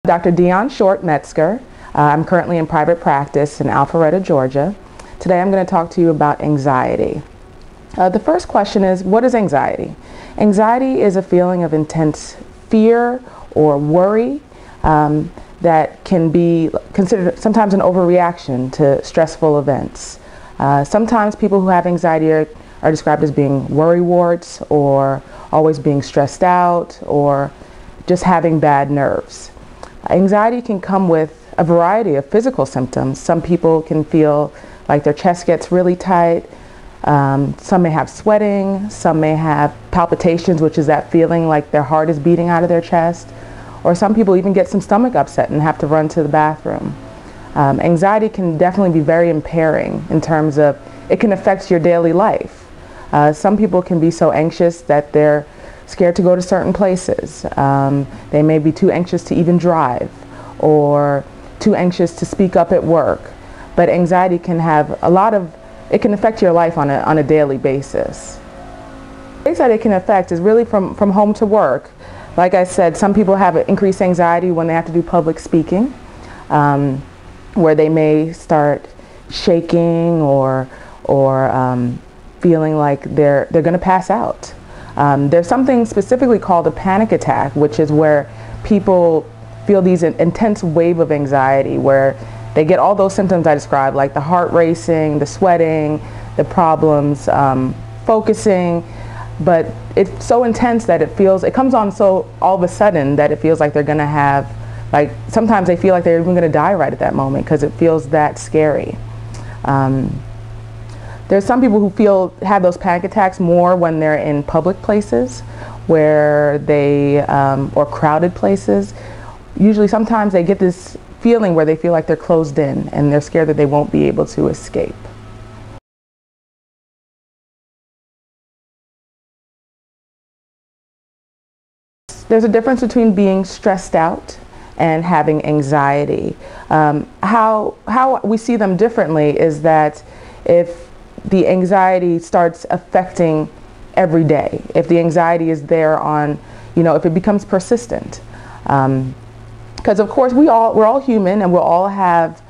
Dr. Dion Short Metzger. I'm currently in private practice in Alpharetta, Georgia. Today I'm going to talk to you about anxiety. The first question is, what is anxiety? Anxiety is a feeling of intense fear or worry that can be considered sometimes an overreaction to stressful events. Sometimes people who have anxiety are described as being worrywarts, or always being stressed out, or just having bad nerves. Anxiety can come with a variety of physical symptoms. Some people can feel like their chest gets really tight. Some may have sweating. Some may have palpitations, which is that feeling like their heart is beating out of their chest. Or some people even get some stomach upset and have to run to the bathroom. Anxiety can definitely be very impairing in terms of it can affect your daily life. Some people can be so anxious that they're scared to go to certain places. They may be too anxious to even drive, or too anxious to speak up at work. But anxiety can have it can affect your life on a daily basis. The ways that it can affect is really from home to work. Like I said, some people have increased anxiety when they have to do public speaking, where they may start shaking or feeling like they're going to pass out. There's something specifically called a panic attack, which is where people feel these intense wave of anxiety, where they get all those symptoms I described, like the heart racing, the sweating, the problems focusing, but it's so intense that it comes on so all of a sudden that it feels like they're going to have, like sometimes they feel like they're even going to die right at that moment because it feels that scary. There's some people who have those panic attacks more when they're in public places, where or crowded places. Usually sometimes they get this feeling where they feel like they're closed in and they're scared that they won't be able to escape. There's a difference between being stressed out and having anxiety. How we see them differently is that if the anxiety starts affecting every day, if the anxiety is there on, if it becomes persistent. Because of course we're all human, and we'll all have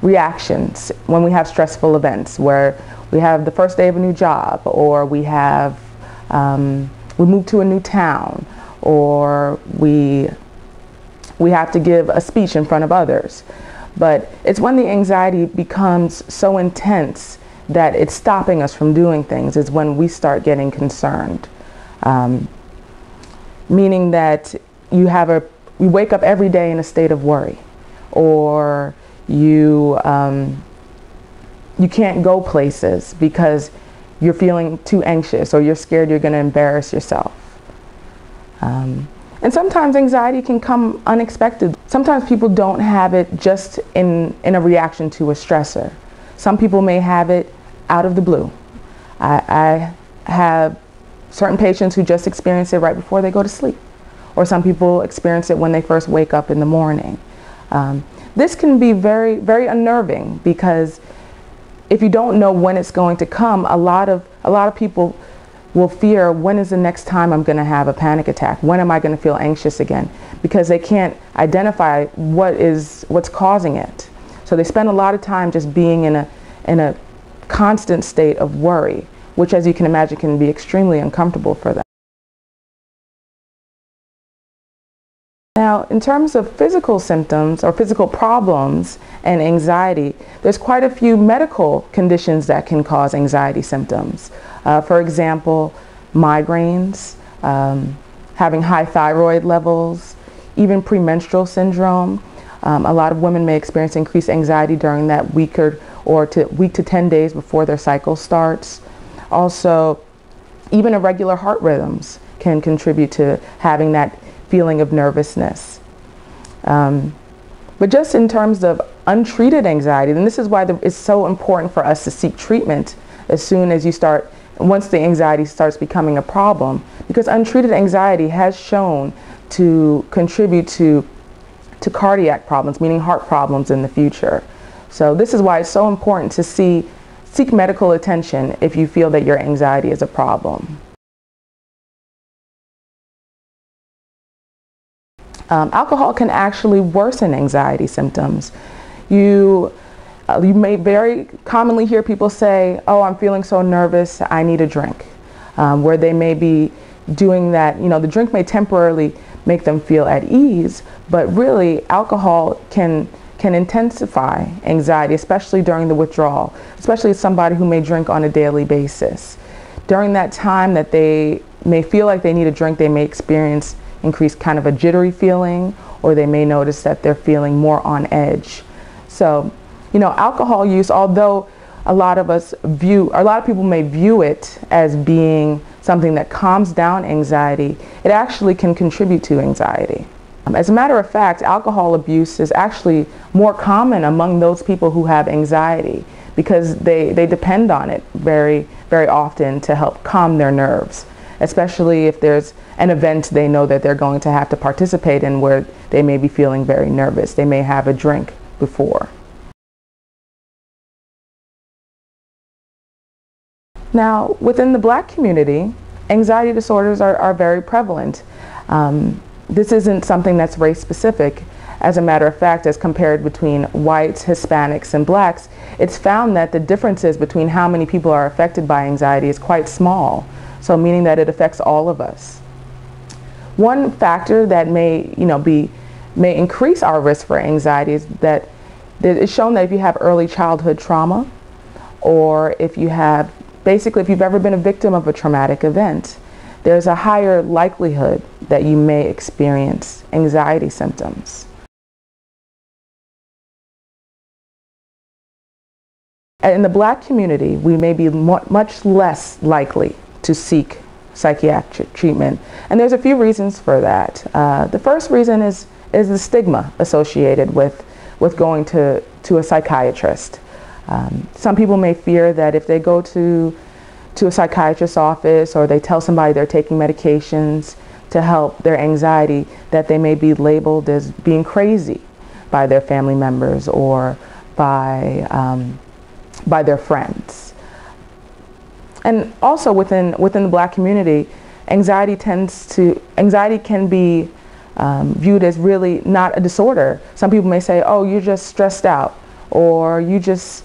reactions when we have stressful events, where we have the first day of a new job, or we move to a new town, or we have to give a speech in front of others. But it's when the anxiety becomes so intense that it's stopping us from doing things, is when we start getting concerned. Meaning that you wake up every day in a state of worry, or you can't go places because you're feeling too anxious, or you're scared you're going to embarrass yourself. And sometimes anxiety can come unexpected. Sometimes people don't have it just in a reaction to a stressor. Some people may have it out of the blue. I have certain patients who just experience it right before they go to sleep. Or some people experience it when they first wake up in the morning. This can be very, very unnerving, because if you don't know when it's going to come, a lot of people will fear, when is the next time I'm going to have a panic attack? When am I going to feel anxious again? Because they can't identify what's causing it. So they spend a lot of time just being in a constant state of worry, which, as you can imagine, can be extremely uncomfortable for them. Now, in terms of physical symptoms or physical problems and anxiety, there's quite a few medical conditions that can cause anxiety symptoms. For example, migraines, having high thyroid levels, even premenstrual syndrome. A lot of women may experience increased anxiety during that week to 10 days before their cycle starts. Also, even irregular heart rhythms can contribute to having that feeling of nervousness. But just in terms of untreated anxiety, and this is why it's so important for us to seek treatment as soon as once the anxiety starts becoming a problem, because untreated anxiety has shown to contribute to cardiac problems, meaning heart problems in the future. So this is why it's so important to seek medical attention if you feel that your anxiety is a problem. Alcohol can actually worsen anxiety symptoms. You may very commonly hear people say, oh, I'm feeling so nervous, I need a drink. Where they may be doing that, the drink may temporarily make them feel at ease, but really alcohol can intensify anxiety, especially during the withdrawal, especially somebody who may drink on a daily basis. During that time that they may feel like they need a drink, they may experience increased kind of a jittery feeling, or they may notice that they're feeling more on edge. So, alcohol use, although a lot of people may view it as being something that calms down anxiety, it actually can contribute to anxiety. As a matter of fact, alcohol abuse is actually more common among those people who have anxiety because they depend on it very, very often to help calm their nerves, especially if there's an event they know that they're going to have to participate in where they may be feeling very nervous. They may have a drink before. Now, within the Black community, anxiety disorders are very prevalent. This isn't something that's race specific. As a matter of fact, as compared between whites, Hispanics, and Blacks, it's found that the differences between how many people are affected by anxiety is quite small. So meaning that it affects all of us. One factor that may increase our risk for anxiety is that it's shown that if you have early childhood trauma, or if you have, basically if you've ever been a victim of a traumatic event, there's a higher likelihood that you may experience anxiety symptoms. In the Black community, we may be much less likely to seek psychiatric treatment. And there's a few reasons for that. The first reason is the stigma associated with going to a psychiatrist. Some people may fear that if they go to a psychiatrist's office or they tell somebody they're taking medications to help their anxiety, that they may be labeled as being crazy by their family members or by their friends. And also within the Black community, anxiety can be viewed as really not a disorder. Some people may say, oh, you're just stressed out, or you're just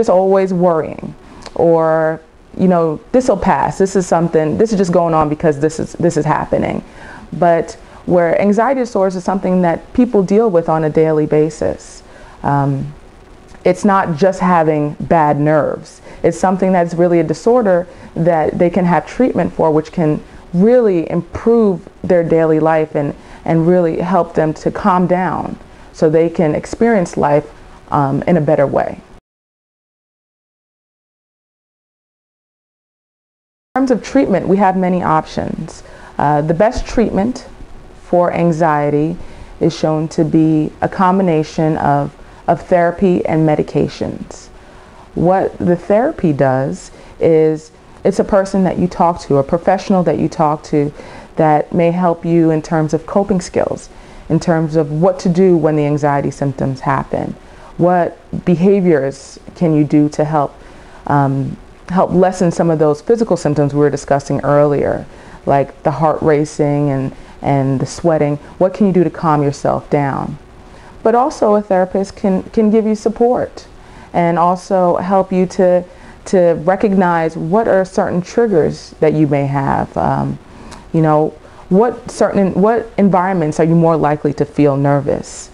always worrying, or this will pass. This is just going on because this is happening. But where anxiety disorders is something that people deal with on a daily basis. It's not just having bad nerves. It's something that's really a disorder that they can have treatment for, which can really improve their daily life and really help them to calm down so they can experience life in a better way. In terms of treatment, we have many options. The best treatment for anxiety is shown to be a combination of therapy and medications. What the therapy does is it's a person that you talk to, a professional that you talk to that may help you in terms of coping skills, in terms of what to do when the anxiety symptoms happen. What behaviors can you do to help lessen some of those physical symptoms we were discussing earlier, like the heart racing and the sweating? What can you do to calm yourself down? But also a therapist can give you support and also help you to recognize what are certain triggers that you may have. What environments are you more likely to feel nervous?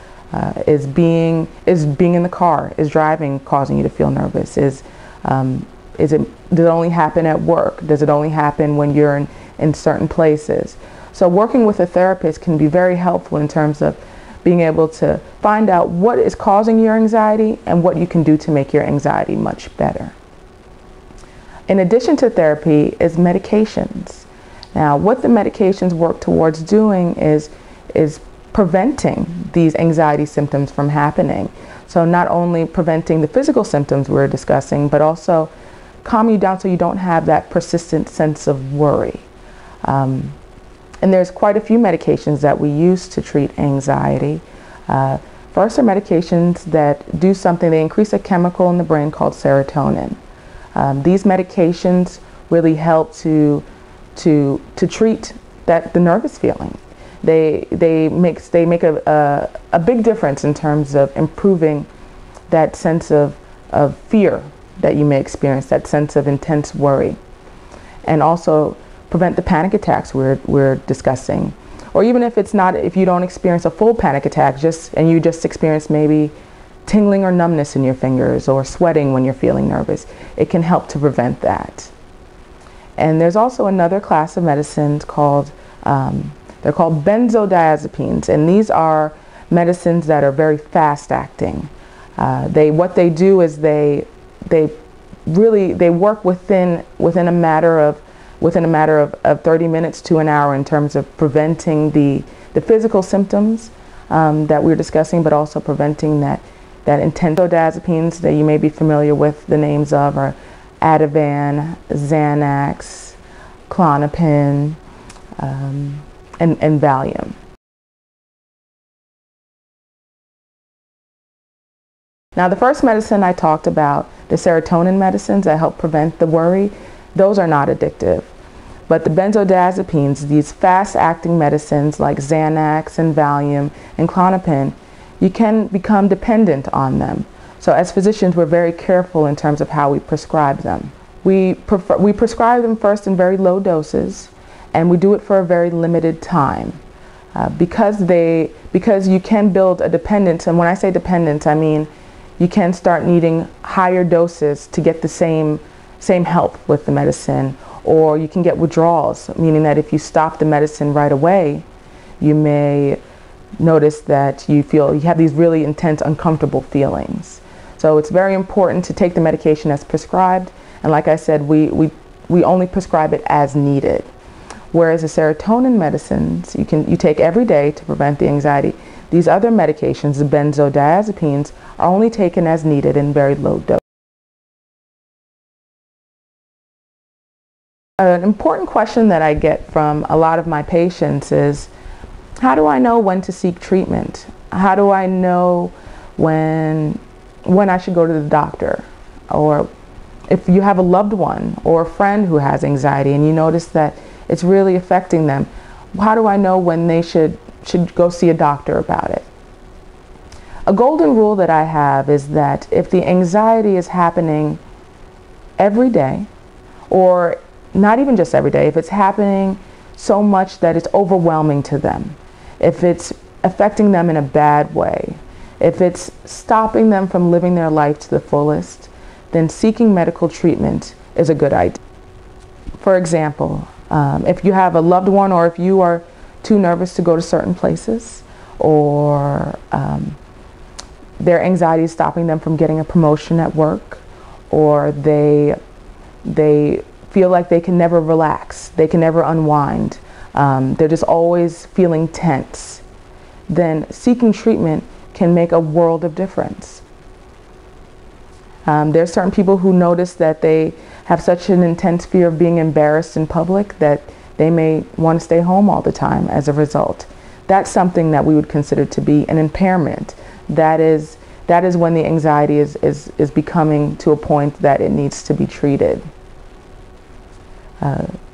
Is being in the car, is driving causing you to feel nervous? Does it only happen at work? Does it only happen when you're in certain places? So working with a therapist can be very helpful in terms of being able to find out what is causing your anxiety and what you can do to make your anxiety much better. In addition to therapy is medications. Now, what the medications work towards doing is preventing these anxiety symptoms from happening. So not only preventing the physical symptoms we're discussing, but also calm you down so you don't have that persistent sense of worry. And there's quite a few medications that we use to treat anxiety. First are medications that do something, they increase a chemical in the brain called serotonin. These medications really help to treat the nervous feeling. they make a big difference in terms of improving that sense of fear that you may experience, that sense of intense worry, and also prevent the panic attacks we're discussing. Or even if if you don't experience a full panic attack, and you just experience maybe tingling or numbness in your fingers or sweating when you're feeling nervous, it can help to prevent that. And there's also another class of medicines called, they're called benzodiazepines, and these are medicines that are very fast acting. What they do is they work within a matter of 30 minutes to an hour in terms of preventing the physical symptoms that we're discussing, but also preventing that intense. Benzodiazepines that you may be familiar with the names of are Ativan, Xanax, Klonopin, and Valium. Now, the first medicine I talked about, the serotonin medicines that help prevent the worry, those are not addictive. But the benzodiazepines, these fast-acting medicines like Xanax and Valium and Klonopin, you can become dependent on them. So as physicians, we're very careful in terms of how we prescribe them. We prescribe them first in very low doses, and we do it for a very limited time. Because you can build a dependence, and when I say dependence, I mean you can start needing higher doses to get the same help with the medicine, or you can get withdrawals, meaning that if you stop the medicine right away, you may notice that you have these really intense, uncomfortable feelings. So it's very important to take the medication as prescribed, and like I said, we only prescribe it as needed. Whereas the serotonin medicines you take every day to prevent the anxiety. These other medications, the benzodiazepines, are only taken as needed in very low dose. An important question that I get from a lot of my patients is, how do I know when to seek treatment? How do I know when I should go to the doctor? Or if you have a loved one or a friend who has anxiety and you notice that it's really affecting them, how do I know when they should go see a doctor about it? A golden rule that I have is that if the anxiety is happening every day, or not even just every day, if it's happening so much that it's overwhelming to them, if it's affecting them in a bad way, if it's stopping them from living their life to the fullest, then seeking medical treatment is a good idea. For example, if you have a loved one, or if you are too nervous to go to certain places, or their anxiety is stopping them from getting a promotion at work, or they feel like they can never relax, they can never unwind, they're just always feeling tense, then seeking treatment can make a world of difference. There's certain people who notice that they have such an intense fear of being embarrassed in public that they may want to stay home all the time as a result. That's something that we would consider to be an impairment. That is when the anxiety is becoming to a point that it needs to be treated.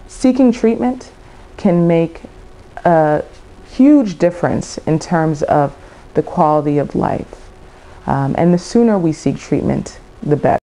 Seeking treatment can make a huge difference in terms of the quality of life. And the sooner we seek treatment, the better.